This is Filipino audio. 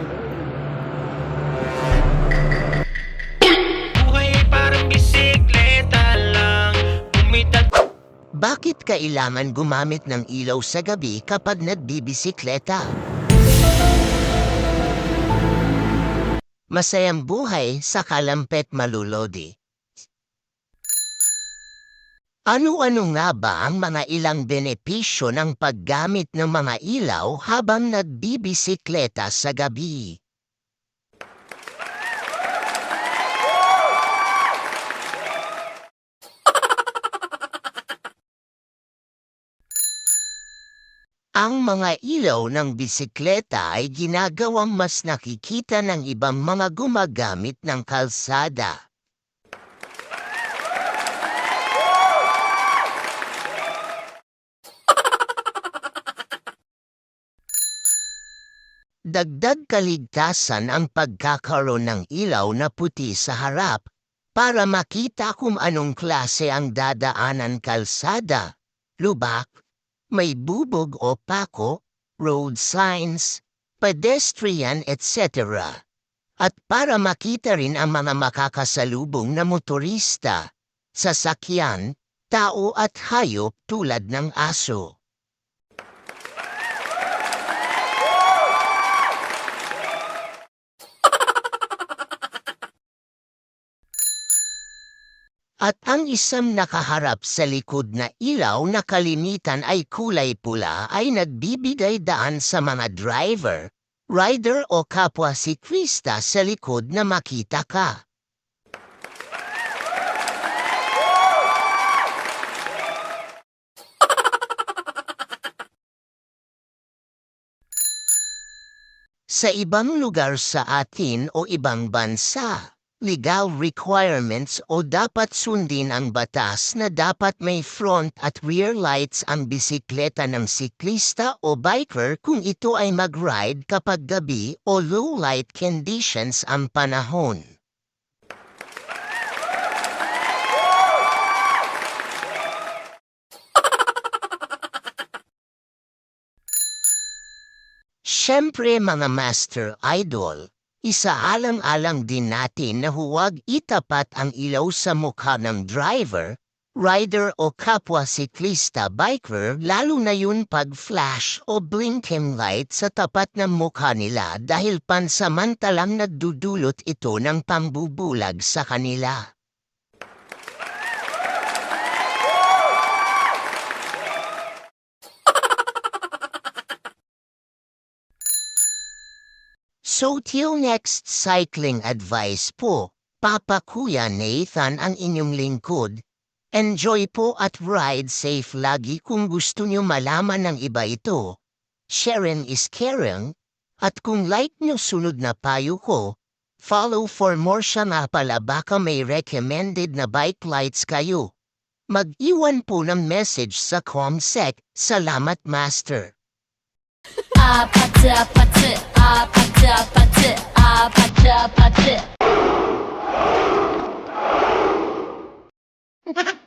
sila. Buhay ay parang bisikleta lang. Bumitaw. Bakit kailangan gumamit ng ilaw sa gabi kapag nagbibisikleta? Masayang buhay sa Kalampet Malulodi. Ano-ano nga ba ang mga ilang benepisyo ng paggamit ng mga ilaw habang nagbibisikleta sa gabi? Ang mga ilaw ng bisikleta ay ginagawang mas nakikita ng ibang mga gumagamit ng kalsada. Dagdag kaligtasan ang pagkakaroon ng ilaw na puti sa harap para makita kung anong klase ang dadaanan kalsada, lubak, may bubog o pako, road signs, pedestrian etc. At para makita rin ang mga makakasalubong na motorista, sasakyan, tao at hayop tulad ng aso. At ang isang nakaharap sa likod na ilaw na kalimitan ay kulay pula ay nagbibigay daan sa mga driver, rider o kapwa siklista sa likod na makita ka. Sa ibang lugar sa atin o ibang bansa, legal requirements o dapat sundin ang batas na dapat may front at rear lights ang bisikleta ng siklista o biker kung ito ay mag-ride kapag gabi o low light conditions ang panahon. Siyempre mga master idol, isaalang-alang din natin na huwag itapat ang ilaw sa mukha ng driver, rider o kapwa siklista biker lalo na yun pag flash o blinking light sa tapat ng mukha nila dahil pansamantalang nagdudulot ito ng pambubulag sa kanila. So till next cycling advice po, Papa Kuya Nathan ang inyong lingkod. Enjoy po at ride safe lagi kung gusto nyo malaman ng iba ito. Sharing is caring. At kung like nyo sunod na payo ko, follow for more siya nga pala baka may recommended na bike lights kayo. Mag-iwan po ng message sa comsec. Salamat Master. 아파트 아파트 아파트 아파트 아파트 아파트